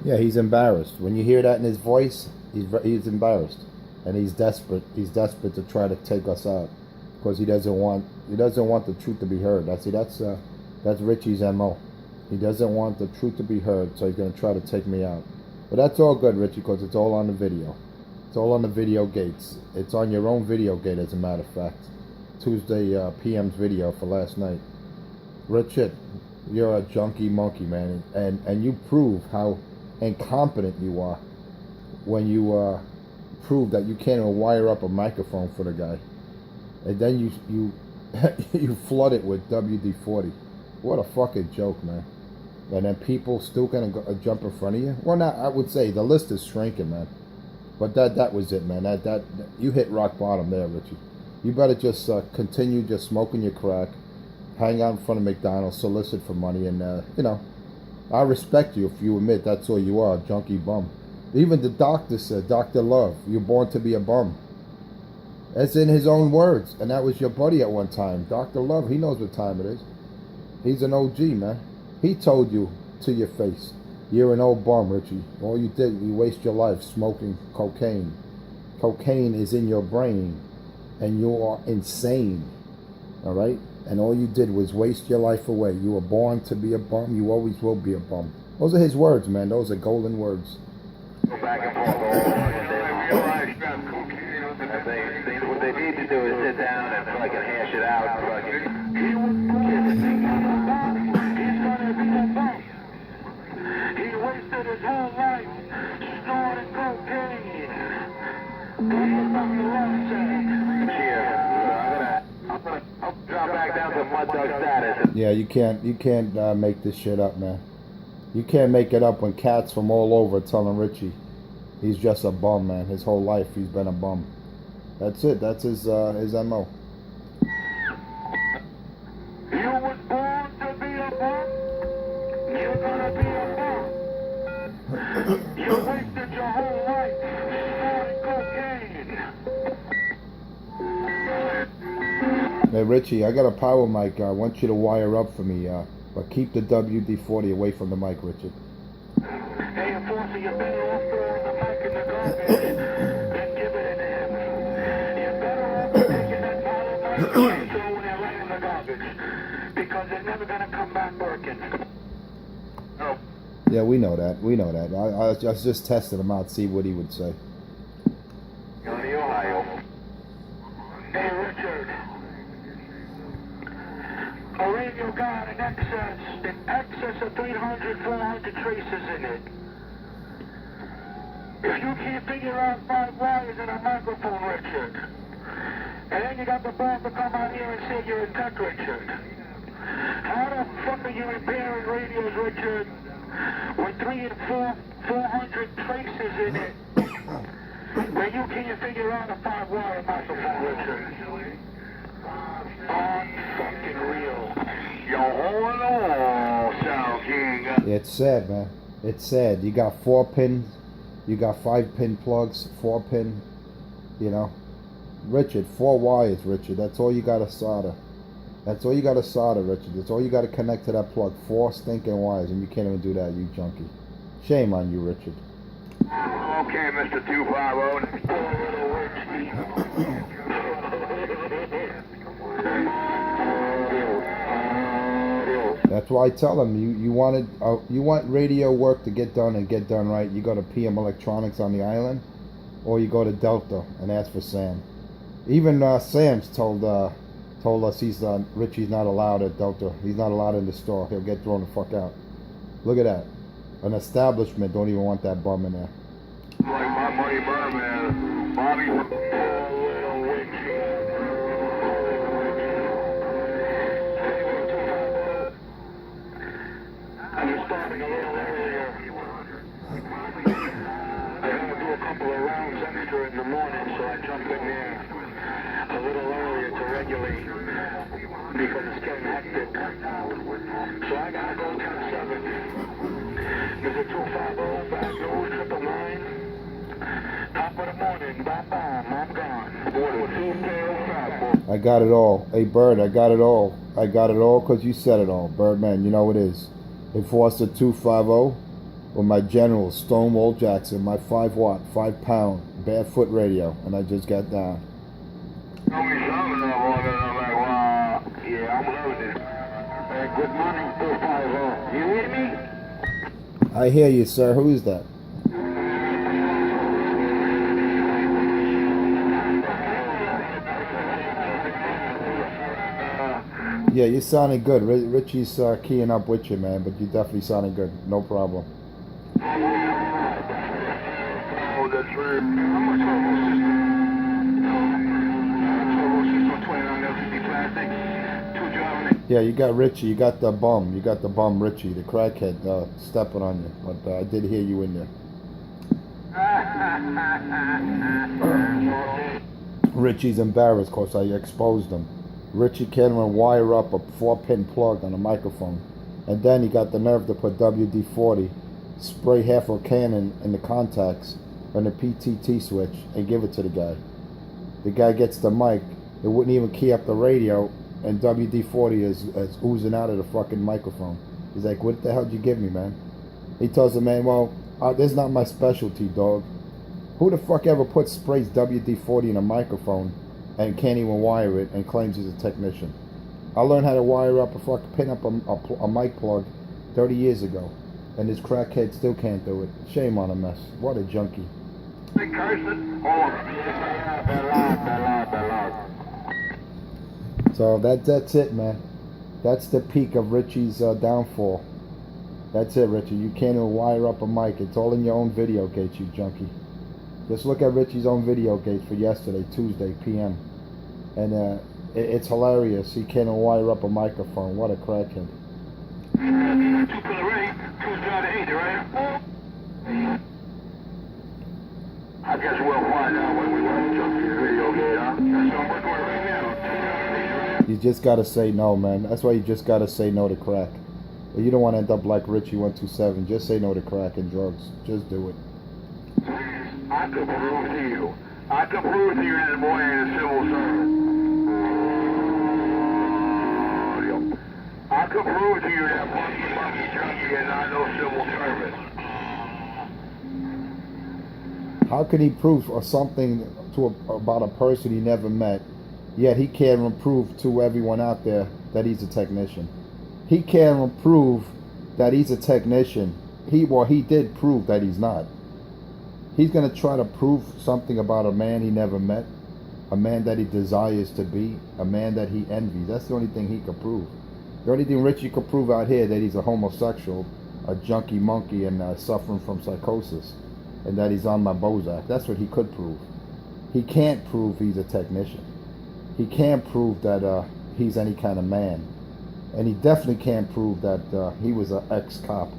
Yeah, he's embarrassed. When you hear that in his voice, he's embarrassed, and he's desperate. He's desperate to try to take us out because he doesn't want the truth to be heard. That's Richie's MO. He doesn't want the truth to be heard, so he's gonna try to take me out. But that's all good, Richie, because it's all on the video. It's all on the video gates. It's on your own video gate, as a matter of fact. Tuesday PM's video for last night. Richard, you're a junkie monkey, man, and you prove how incompetent you are when you prove that you can't even wire up a microphone for the guy, and then you you flood it with WD-40. What a fucking joke, man. And then people still gonna jump in front of you. Well, not, I would say the list is shrinking, man. But that was it, man. That you hit rock bottom there, Richie. You better just continue just smoking your crack, hang out in front of McDonald's, solicit for money, and I respect you if you admit that's all you are, a junkie bum. Even the doctor said, Dr. Love, you're born to be a bum. That's in his own words, and that was your buddy at one time. Dr. Love, he knows what time it is. He's an OG, man. He told you to your face, you're an old bum, Richie. All you did, you waste your life smoking cocaine. Cocaine is in your brain, and you are insane, all right? And all you did was waste your life away. You were born to be a bum. You always will be a bum. Those are his words, man. Those are golden words. Go back and forth all day. They realize what they need to do is sit down and fucking hash it out. He was born to be a bum. He's gonna be a bum. He wasted his whole life snorting cocaine. That's what Dr. Love said. Cheers. I'll drop back down to mud dog status. Yeah, you can't make this shit up, man. You can't make it up when cats from all over telling Richie he's just a bum, man. His whole life he's been a bum. That's it. That's his MO. You was born to be a bum. You're gonna be a bum. You wasted your whole life snorting cocaine. Hey, Richie, I got a power mic. I want you to wire up for me, but keep the WD-40 away from the mic, Richard. Hey, Enforcer, you're better off throwing the mic in the garbage than giving it to him. You're better off taking that power mic and throwing it right in the garbage, because they're never going to come back working. Oh. Yeah, we know that. We know that. I was just testing him out, see what he would say. County, Ohio. Hey, Richard. A radio got in excess of 300, 400 traces in it. If you can't figure out 5 wires in a microphone, Richard, and then you got the balls to come out here and say you're a tech, Richard, how the fuck are you repairing radios, Richard, with 300 and 400 traces in it, where you can't figure out a 5-wire microphone, Richard? Fucking real. Yo, hold on, Sound King. It's sad, man. It's sad. You got 4 pins. You got 5-pin plugs, 4-pin. Richard, 4 wires, Richard. That's all you got to solder. That's all you got to solder, Richard. That's all you got to connect to that plug. 4 stinking wires, and you can't even do that, you junkie. Shame on you, Richard. Okay, Mr. 250. That's why I tell them you want radio work to get done and get done right. You go to PM Electronics on the island, or you go to Delta and ask for Sam. Even Sam's told us Richie's not allowed at Delta. He's not allowed in the store. He'll get thrown the fuck out. Look at that. An establishment don't even want that bum in there. Like my buddy Birdman, Bobby. I'm starting a little earlier. I gotta do a couple of rounds extra in the morning, so I jump in there a little earlier to regulate because it's getting hectic. So I gotta go 10-7. There's a 250 back news 999. Top of the morning, bam, I'm gone. I got it all. Hey, Bird, I got it all. I got it all because you said it all. Birdman, you know it is. Enforcer 250 with my General Stonewall Jackson, my 5-watt, 5-pound barefoot radio, and I just got down. Yeah, I'm loving it. Good morning, 250. You hear me? I hear you, sir. Who is that? Yeah, you're sounding good. Richie's keying up with you, man, but you definitely sounding good. No problem. Oh, that's right. How much turbo system? Turbo system 29 LCD plastic. 2 driving it. Yeah, you got Richie. You got the bum. You got the bum, Richie, the crackhead, stepping on you. But I did hear you in there. Richie's embarrassed because I exposed him. Richie can't even wire up a 4-pin plug on a microphone. And then he got the nerve to put WD-40, spray half a can in the contacts on the PTT switch and give it to the guy. The guy gets the mic. It wouldn't even key up the radio, and WD-40 is oozing out of the fucking microphone. He's like, what the hell did you give me, man? He tells the man, well, this is not my specialty, dog. Who the fuck ever sprays WD-40 in a microphone and can't even wire it and claims he's a technician? I learned how to wire up pin up a mic plug 30 years ago, and this crackhead still can't do it. Shame on him, mess. What a junkie. Hey, Carson. So that's it, man. That's the peak of Richie's downfall. That's it, Richie. You can't even wire up a mic. It's all in your own video gates, you junkie. Just look at Richie's own video gates for yesterday, Tuesday, p.m. And it's hilarious. He can't even wire up a microphone. What a crackhead. 2 pillar ready. 2's driving 80, right? I guess we'll find out when we watch Junkie's video game, huh? That's what I'm working with right now. You just gotta say no, man. That's why you just gotta say no to crack. You don't want to end up like Richie 127. Just say no to crack and drugs. Just do it. I could prove to you. That boy ain't a civil servant. I could prove to you that monkey junkie is not no civil servant. How can he prove something about a person he never met, yet he can't even prove to everyone out there that he's a technician? He can't even prove that he's a technician. He did prove that he's not. He's going to try to prove something about a man he never met, a man that he desires to be, a man that he envies. That's the only thing he could prove. The only thing Richie could prove out here that he's a homosexual, a junkie monkey, and suffering from psychosis, and that he's on my Bozak. That's what he could prove. He can't prove he's a technician. He can't prove that he's any kind of man. And he definitely can't prove that he was an ex-cop.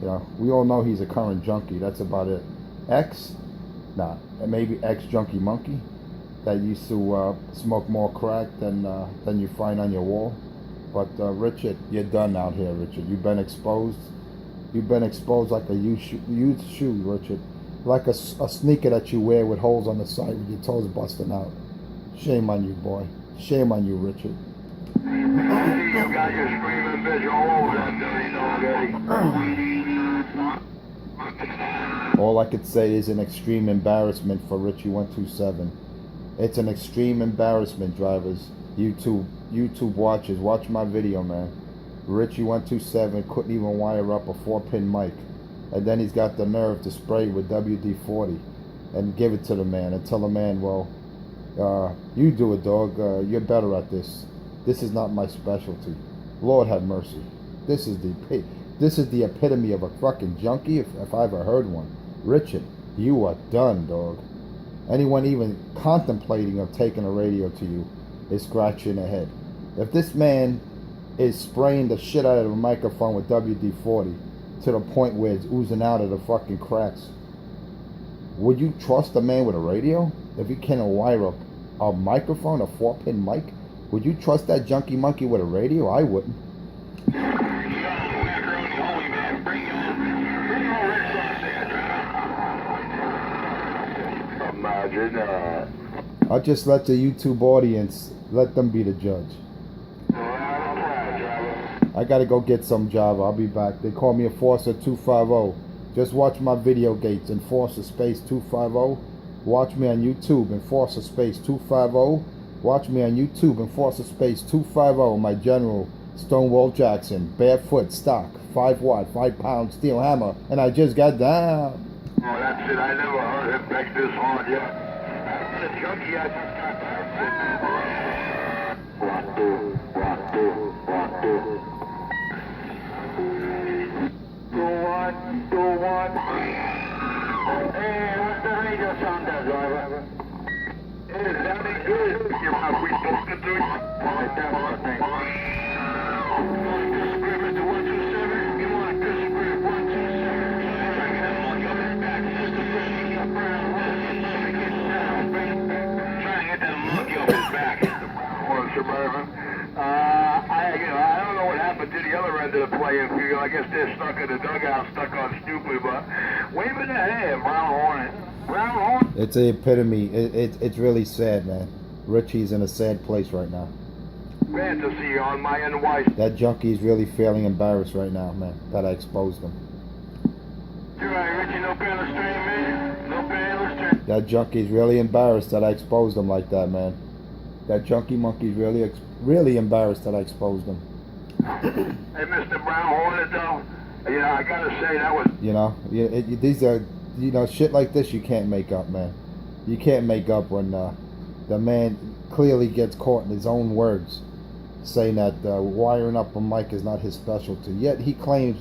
You know, we all know he's a current junkie. That's about it. Ex? Nah. Maybe ex-junkie monkey that used to smoke more crack than you find on your wall. But Richard, you're done out here, Richard. You've been exposed. You've been exposed like a used shoe, Richard. Like a sneaker that you wear with holes on the side with your toes busting out. Shame on you, boy. Shame on you, Richard. You got your screaming bitch all over that dirty dog, All I could say is an extreme embarrassment for Richie 127. It's an extreme embarrassment, drivers. YouTube watchers, watch my video, man. Richie 127 couldn't even wire up a 4-pin mic, and then he's got the nerve to spray with WD-40 and give it to the man and tell the man, well, you do it, dog. You're better at this. This is not my specialty. Lord have mercy. This is the epitome of a fucking junkie, if I ever heard one. Richard, you are done, dog. Anyone even contemplating of taking a radio to you is scratching their head. If this man is spraying the shit out of a microphone with WD-40 to the point where it's oozing out of the fucking cracks, would you trust a man with a radio? If he can't wire up a microphone, a 4-pin mic, would you trust that junkie monkey with a radio? I wouldn't. I'll just let the YouTube audience, let them be the judge. I gotta go get some job. I'll be back. They call me Enforcer 250. Just watch my video gates. Enforcer Space 250. Watch me on YouTube. Enforcer Space 250. Watch me on YouTube. Enforcer Space 250. My general, Stonewall Jackson. Barefoot, stock, 5 watt, 5 pound steel hammer. And I just got down. Oh, that's it. I never heard him back this hard yet. The junkie, I just got that. Rock, two, rock, two, rock, two. Go on. Hey, what's the radio sound there, driver? It is sounding good. You're not we spoken to it. Right, that's what I think. You want to disagree, Mr. 127? You want to disagree, 127? Try to get that monkey off his back. Mr. Frisky, got brown. Trying to get that monkey off his back. Or Suburban. I don't know what happened to the other end of the playing field. I guess they're stuck in the dugout, stuck on stupid, but waving their hand, Brown Hornet. Brown Hornet. It's the epitome. It's really sad, man. Richie's in a sad place right now. Fantasy on my NY. That junkie's really feeling embarrassed right now, man, that I exposed him. You're right, Richie, no panel stream, man. No panel stream. That junkie's really embarrassed that I exposed him like that, man. That junkie monkey's really embarrassed that I exposed him. Hey, Mr. Brown Hornet, though, I gotta say that was... These are, shit like this you can't make up, man. You can't make up when the man clearly gets caught in his own words, saying that wiring up a mic is not his specialty. Yet he claims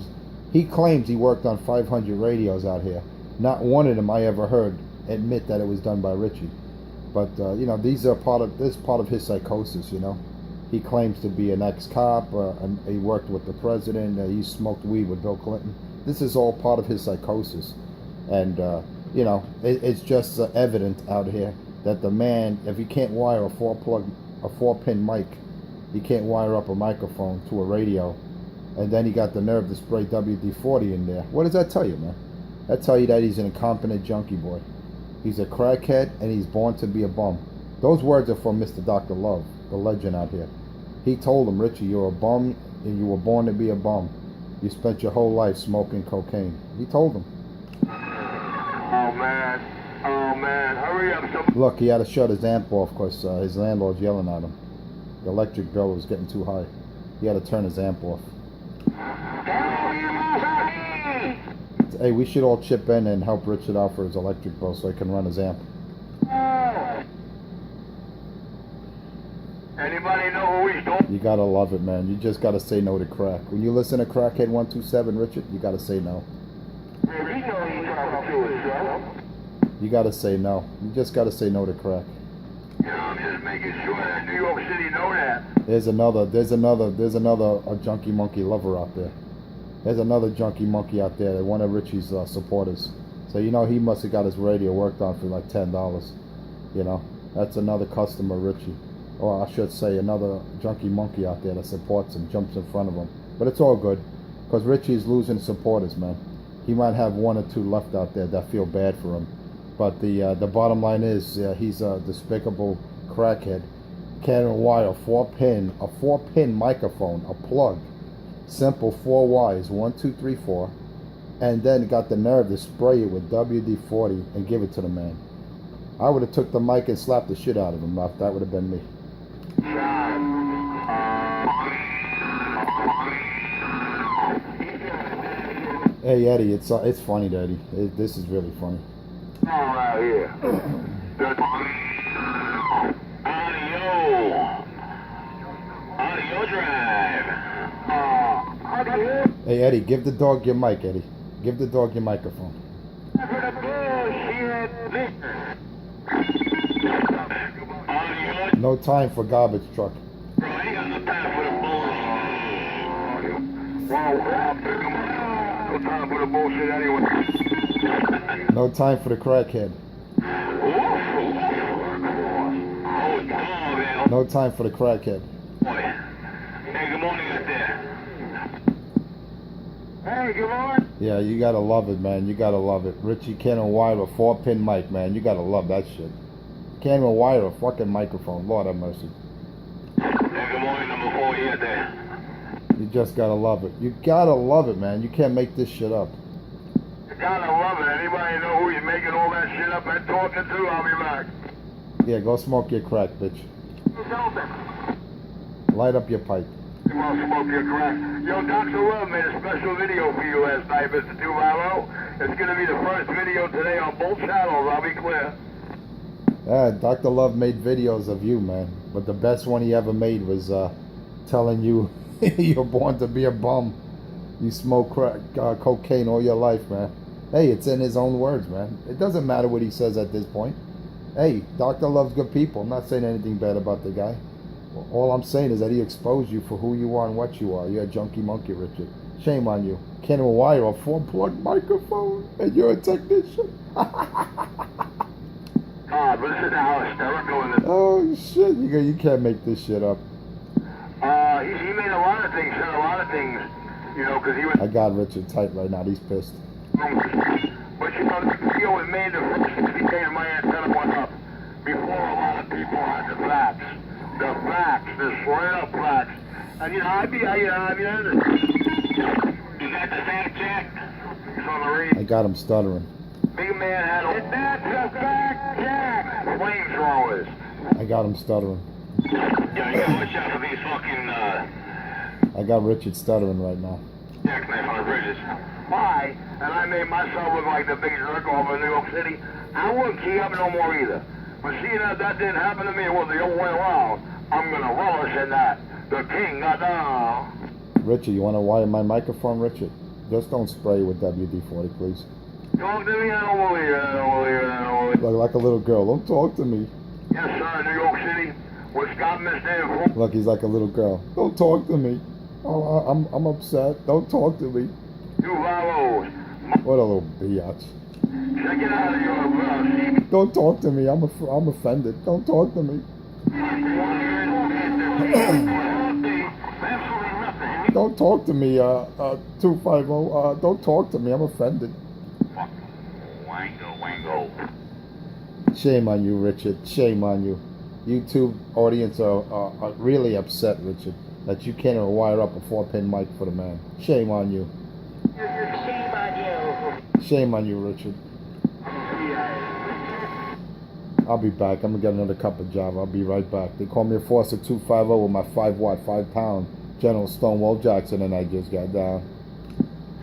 he worked on 500 radios out here. Not one of them I ever heard admit that it was done by Richie. But these are part of his psychosis. He claims to be an ex-cop. And he worked with the president. He smoked weed with Bill Clinton. This is all part of his psychosis, and it's just evident out here that the man, if he can't wire a 4-pin mic, he can't wire up a microphone to a radio, and then he got the nerve to spray WD-40 in there. What does that tell you, man? That tell you that he's an incompetent junkie boy. He's a crackhead, and he's born to be a bum. Those words are from Mr. Dr. Love, the legend out here. He told him, Richie, you're a bum, and you were born to be a bum. You spent your whole life smoking cocaine. He told him. Oh, man. Hurry up. Look, he had to shut his amp off because his landlord's yelling at him. The electric bill was getting too high. He had to turn his amp off. Hey, we should all chip in and help Richard out for his electric bill so he can run his amp. Anybody know who he's talking? You gotta love it, man. You just gotta say no to crack. When you listen to Crackhead 127, Richard, you gotta say no. You gotta say no. You just gotta say no to crack. I'm just making sure that New York City know that. There's another junkie monkey lover out there. There's another junkie monkey out there, one of Richie's supporters. So he must have got his radio worked on for like $10. That's another customer, Richie. Or I should say another junkie monkey out there that supports him, jumps in front of him. But it's all good, because Richie's losing supporters, man. He might have 1 or 2 left out there that feel bad for him. But the bottom line is he's a despicable crackhead. Can't wire a 4-pin microphone, a plug. Simple 4 wires, 1, 2, 3, 4. And then got the nerve to spray it with WD-40 and give it to the man. I would have took the mic and slapped the shit out of him. That would have been me. Hey Eddie, it's funny, Eddie. This is really funny. Right here. Audio drive. Hey Eddie, give the dog your mic, Eddie. Give the dog your microphone. No time for garbage truck. Bro, I ain't got no time for the bullshit. No time for the bullshit anyway. No time for the crackhead. No time for the crackhead. Hey, good morning out there. Hey, good morning. Yeah, you gotta love it, man. You gotta love it. Richie can't wire a 4-pin mic, man. You gotta love that shit. Can't even wire a fucking microphone. Lord have mercy. Hey, good morning, number 4, you out there. You just gotta love it. You gotta love it, man. You can't make this shit up. You gotta love it. Anybody know who you're making all that shit up and talking to? I'll be back. Yeah, go smoke your crack, bitch. It's open. Light up your pipe. You want to smoke your crack? Yo, Dr. Love made a special video for you last night, Mr. Duvallo. It's gonna be the first video today on both channels, I'll be clear. Yeah, Dr. Love made videos of you, man. But the best one he ever made was telling you you're born to be a bum. You smoke crack, cocaine all your life, man. Hey, it's in his own words, man. It doesn't matter what he says at this point. Hey, Dr. Love's good people. I'm not saying anything bad about the guy. All I'm saying is that he exposed you for who you are and what you are. You're a junkie monkey, Richard. Shame on you. Can't even wire a 4-plug microphone, and you're a technician. God, listen to how hysterical it is. Oh, shit. You can't make this shit up. He made a lot of things, said a lot of things, you know, because he was... I got Richard tight right now. He's pissed. But you know, the video was made the first 60 days my antenna went up. Before a lot of people had the facts. The facts, the straight up facts. And you know, you got the fact check? It's on the radio. I got him stuttering. Big man had a... That's a fact check! Flamethrowers. I got him stuttering. Yeah, you gotta watch out for these fucking, I got Richard stuttering right now. jackknife on the bridges. Why? And I made myself look like the big jerk off in New York City. I wouldn't key up no more either. But seeing that didn't happen to me, it was the other way around. I'm gonna relish in that. The king got down. Richard, you want to wire my microphone, Richard? Just don't spray with WD-40, please. Talk to me, I don't believe it, I don't believe it, I don't believe it. Like a little girl. Don't talk to me. Yes, sir, New York City. Where Scott missed in. Look, he's like a little girl. Don't talk to me. Oh, I'm upset. Don't talk to me. Duvallo's. What a little biatch. Check it out of your Don't talk to me. I'm offended. Don't talk to me. Don't talk to me, 250. Don't talk to me. I'm offended. Wango. Shame on you, Richard. Shame on you. YouTube audience are really upset, Richard, that you can't even wire up a 4-pin mic for the man. Shame on you. Shame on you. Shame on you, Richard. I'll be back. I'm going to get another cup of Java. I'll be right back. They call me a Forster 250 with my 5-watt, 5-pound General Stonewall Jackson, and I just got down.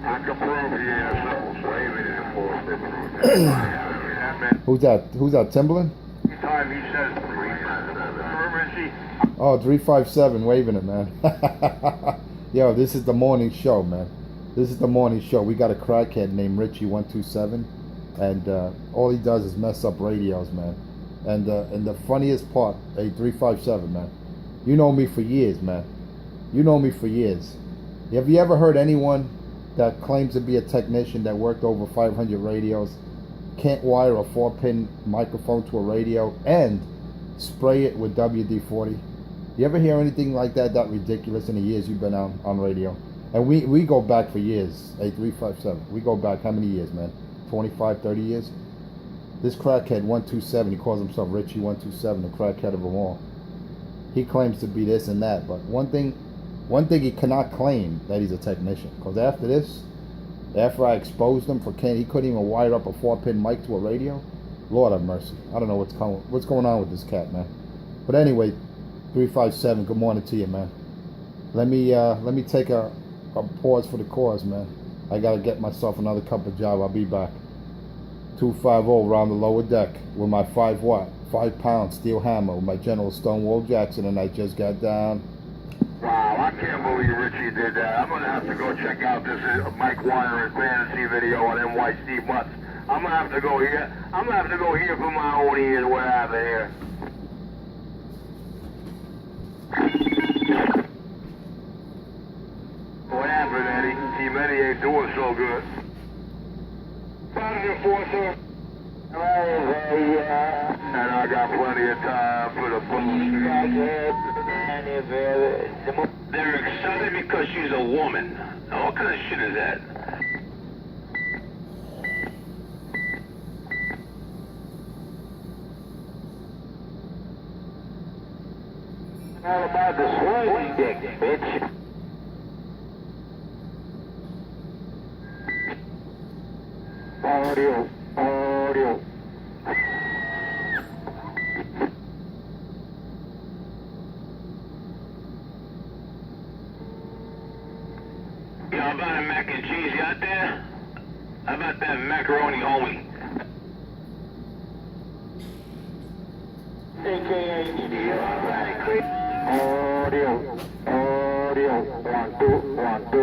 I can prove he has no Who's that? Who's that, Timberland? Time he says 357. Oh, 357, waving it, man. Yo, this is the morning show, man. This is the morning show. We got a crackhead named Richie127, and all he does is mess up radios, man. And the funniest part, hey, 357, man. You know me for years, man. You know me for years. Have you ever heard anyone that claims to be a technician that worked over 500 radios, can't wire a 4-pin microphone to a radio, and spray it with WD-40? You ever hear anything like that ridiculous in the years you've been on radio? And we go back for years, 8357. We go back how many years, man? 25, 30 years? This crackhead 127, he calls himself Richie 127, the crackhead of them all. He claims to be this and that, but one thing he cannot claim that he's a technician. Because after this, after I exposed him he couldn't even wire up a 4-pin mic to a radio. Lord have mercy. I don't know what's going on with this cat, man. But anyway, 357, good morning to you, man. Let me take a pause for the cause, man. I gotta get myself another cup of Java. I'll be back. 250 around the lower deck with my 5-watt, 5-pound steel hammer with my General Stonewall Jackson, and I just got down. Wow, I can't believe Richie did that. I'm gonna have to go check out this Mike Wire and fantasy video on NYC Mutts. I'm gonna have to go here. I'm gonna have to go here for my own ears. What happened here? What happened, Eddie? Team Eddie ain't doing so good. Found enforcer. And I got plenty of time for the bullshit. They're excited because she's a woman. Now, what kind of shit is that? All about the swinging dick, bitch. Audio. Audio. Yo, how about a mac and cheese? You out there? How about that macaroni, homie? AKA Audio. Audio. 1, 2, 1, 2.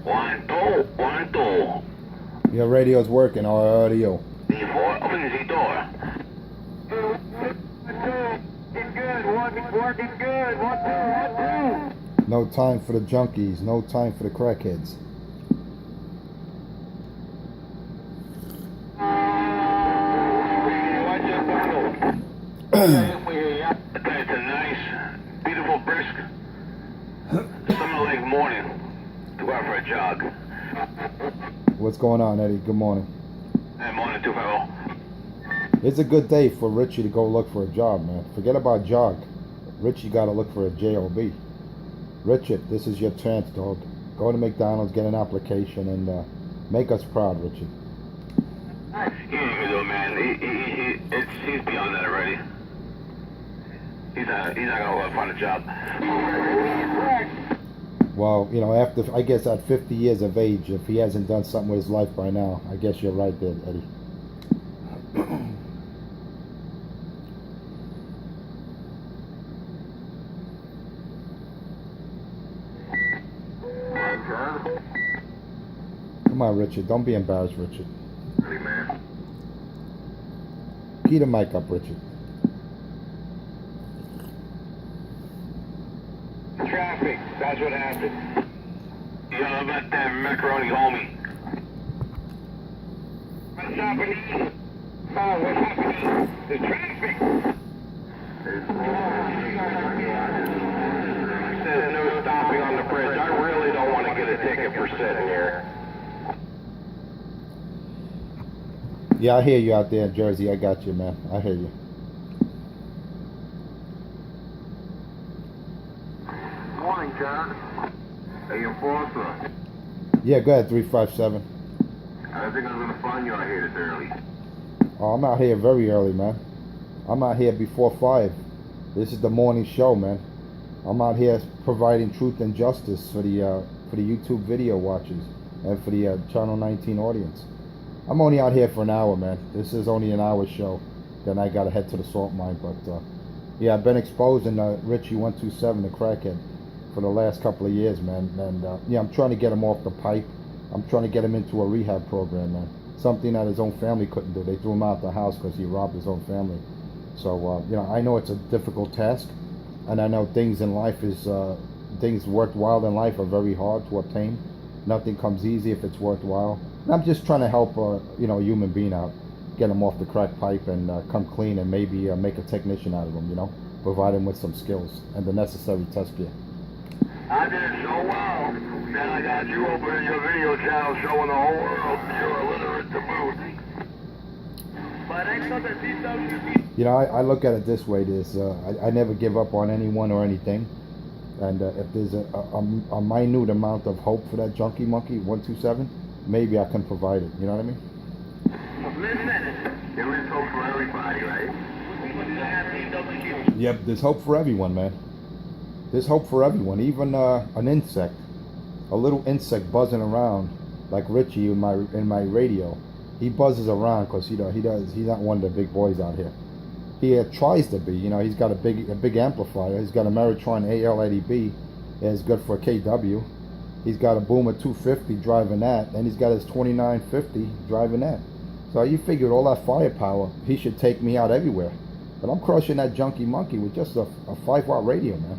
1, 2, 1, 2. Your radio's working, audio. D4, open the door. It's good, working good. 1, 2, 1, 2. No time for the junkies, no time for the crackheads. It's a nice, beautiful, brisk, summer-like morning to go out for a jog. What's going on, Eddie? Good morning. Hey, morning, 250. It's a good day for Richie to go look for a job, man. Forget about jog. Richie got to look for a job. Richard, this is your chance, dog. Go to McDonald's, get an application, and make us proud, Richie. He ain't me though, man. He's beyond that already. He's not gonna find a job. Well, you know, after, I guess at 50 years of age, if he hasn't done something with his life by now, I guess you're right there, Eddie. Come on, Richard. Don't be embarrassed, Richard. Hey, man. Keep the mic up, Richard. Traffic, that's what happened. Yo, how about that macaroni, homie? What's happening? Oh, what's happening? There's traffic. It says no stopping on the bridge. I really don't want to get a ticket for sitting here. Yeah, I hear you out there in Jersey. I got you, man. I hear you. Morning, John. Hey, enforcer. Yeah, go ahead, 357. I didn't think I was going to find you out here this early. Oh, I'm out here very early, man. I'm out here before 5. This is the morning show, man. I'm out here providing truth and justice for the YouTube video watchers and for the Channel 19 audience. I'm only out here for an hour, man. This is only an hour show. Then I gotta head to the salt mine. But yeah, I've been exposing Richie 127, the crackhead, for the last couple of years, man. And yeah, I'm trying to get him off the pipe. I'm trying to get him into a rehab program, man. Something that his own family couldn't do. They threw him out the house because he robbed his own family. So you know, I know it's a difficult task, and I know things in life things worthwhile in life are very hard to obtain. Nothing comes easy if it's worthwhile. And I'm just trying to help you know, a human being out, get him off the crack pipe and come clean, and maybe make a technician out of him. You know, provide him with some skills and the necessary test gear. I did so well. Then I got you opening your video channel showing the whole world you're illiterate to boot. But I thought that these You know, I look at it this way: I never give up on anyone or anything. And if there's a minute amount of hope for that junkie monkey 127, maybe I can provide it. You know what I mean? Listen, there is hope for everybody, right? Yep, there's hope for everyone, man. There's hope for everyone, even an insect, a little insect buzzing around, like Richie in my radio. He buzzes around because he's not one of the big boys out here. He tries to be, you know. He's got a big amplifier. He's got a Meritron AL80B. It's good for a KW. He's got a Boomer 250 driving that, and he's got his 2950 driving that. So you figured all that firepower, he should take me out everywhere. But I'm crushing that junkie monkey with just a 5-watt radio, man.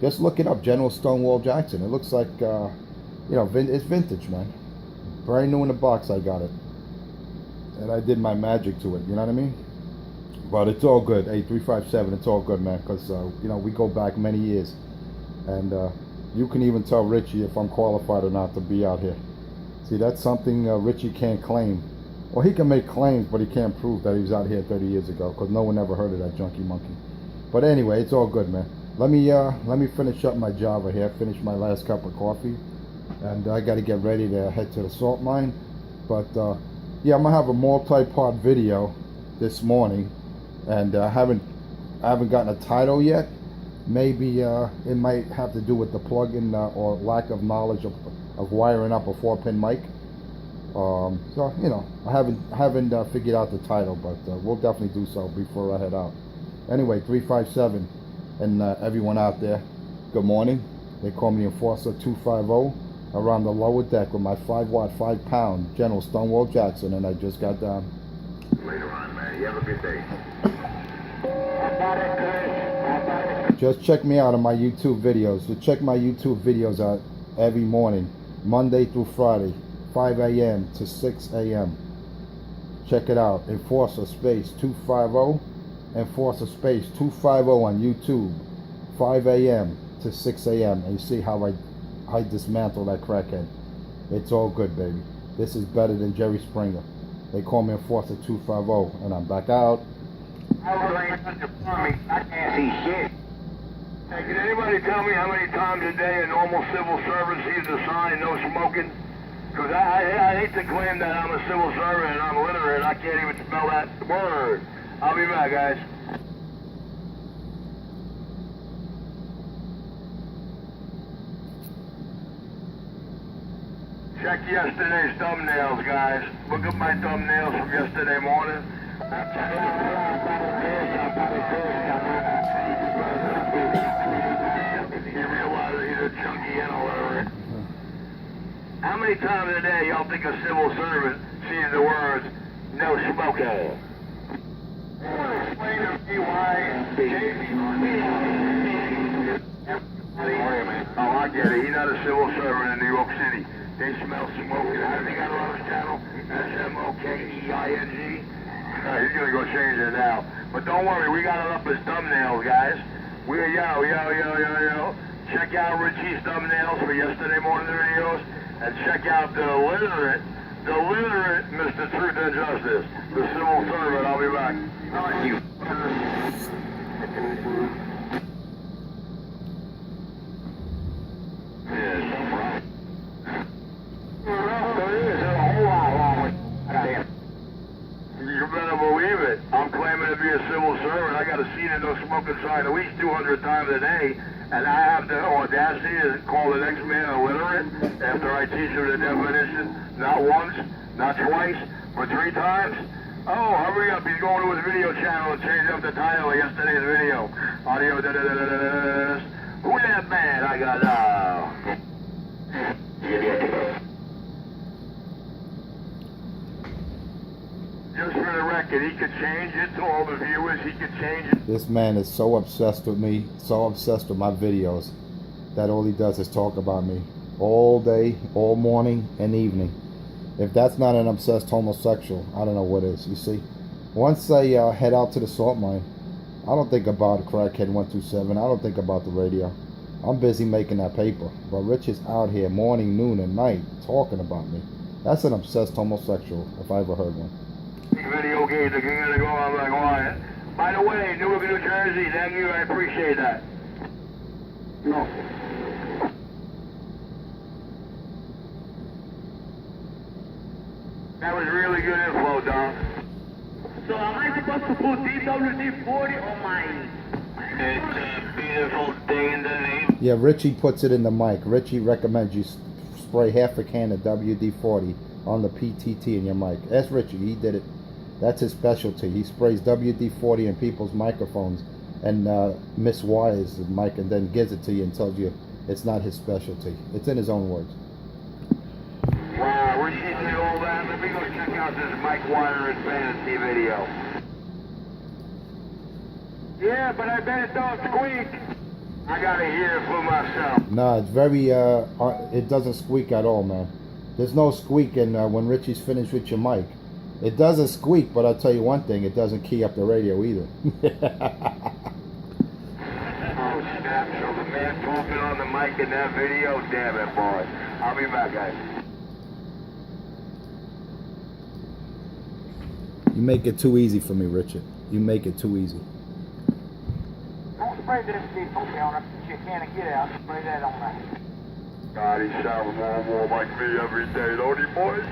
Just look it up, General Stonewall Jackson. It looks like, you know, it's vintage, man. Brand new in the box, I got it. And I did my magic to it, you know what I mean? But it's all good. Hey, 357, it's all good, man, because, you know, we go back many years. And you can even tell Richie if I'm qualified or not to be out here. See, that's something Richie can't claim. Well, he can make claims, but he can't prove that he was out here 30 years ago, because no one ever heard of that junkie monkey. But anyway, it's all good, man. Let me finish up my Java here, finish my last cup of coffee. And I got to get ready to head to the salt mine. But Yeah, I'm gonna have a multi-part video this morning, and I haven't gotten a title yet. Maybe it might have to do with the plug-in or lack of knowledge of wiring up a 4-pin mic. So you know, I haven't figured out the title, but we'll definitely do so before I head out. Anyway, 357, and everyone out there, good morning. They call me Enforcer 250 around the lower deck with my 5-watt, 5-pound General Stonewall Jackson, and I just got down. Later on, man. You have a good day. Just check me out on my YouTube videos. So check my YouTube videos out every morning, Monday through Friday, 5 a.m. to 6 a.m. Check it out. Enforcer space 250, Enforcer space 250 on YouTube, 5 a.m. to 6 a.m. and you see how I dismantle that crackhead. It's all good, baby. This is better than Jerry Springer. They call me Enforcer 250, and I'm back out. I can't see shit. Hey, can anybody tell me how many times a day a normal civil servant sees the sign no smoking? Because I hate to claim that I'm a civil servant and I'm literate. I can't even spell that word. I'll be back, guys. Check yesterday's thumbnails, guys. Look at my thumbnails from yesterday morning. You realize he's a chunky and illiterate. How many times a day y'all think a civil servant sees the words, no smoking? Explain to me why Oh, I get it. He's not a civil servant in New York City. They smell smoking. How do they got it on his channel? SMOKEING. He's gonna go change it now. But don't worry, we got it up as thumbnails, guys. Yo. Check out Richie's thumbnails for yesterday morning videos, and check out the literate Mr. Truth and Justice, the civil servant. I'll be back. You. You better believe it. I'm claiming to be a civil servant. I got a seat and no smoking sign at least 200 times a day, and I have the audacity to call the next man illiterate after I teach him the definition, not once, not twice, but 3 times. Oh, hurry up. He's going to his video channel and change up the title of yesterday's video. Audio, Who that man? I got, Just for the record, he could change it to all the viewers. He could change it. This man is so obsessed with me, so obsessed with my videos, that all he does is talk about me all day, all morning and evening. If that's not an obsessed homosexual, I don't know what is. You see, once I head out to the salt mine, I don't think about Crackhead 127. I don't think about the radio. I'm busy making that paper. But Rich is out here morning, noon, and night talking about me. That's an obsessed homosexual, if I ever heard one. Video games are going to go on like why? By the way, Newark, New Jersey, thank you. I appreciate that. No. That was really good info, Don. So am I supposed to put DWD-40 on my... It's a beautiful day in the name. Yeah, Richie puts it in the mic. Richie recommends you spray half a can of WD-40 on the PTT in your mic. Ask Richie, he did it. That's his specialty. He sprays WD-40 in people's microphones and miswires the mic and then gives it to you and tells you it's not his specialty. It's in his own words. Wow, Richie did all that. Let me go check out this Mike Wire and fantasy video. Yeah, but I bet it don't squeak. I gotta hear it for myself. Nah, it's very, it doesn't squeak at all, man. There's no squeaking when Richie's finished with your mic. It doesn't squeak, but I'll tell you one thing, it doesn't key up the radio either. Oh, snap. So the man talking on the mic in that video? Damn it, boy. I'll be back, guys. You make it too easy for me, Richard. You make it too easy. Don't spray this D40 on it. You can't get out. Spray that on there. God, he sounds more and more like me every day, don't he, boys?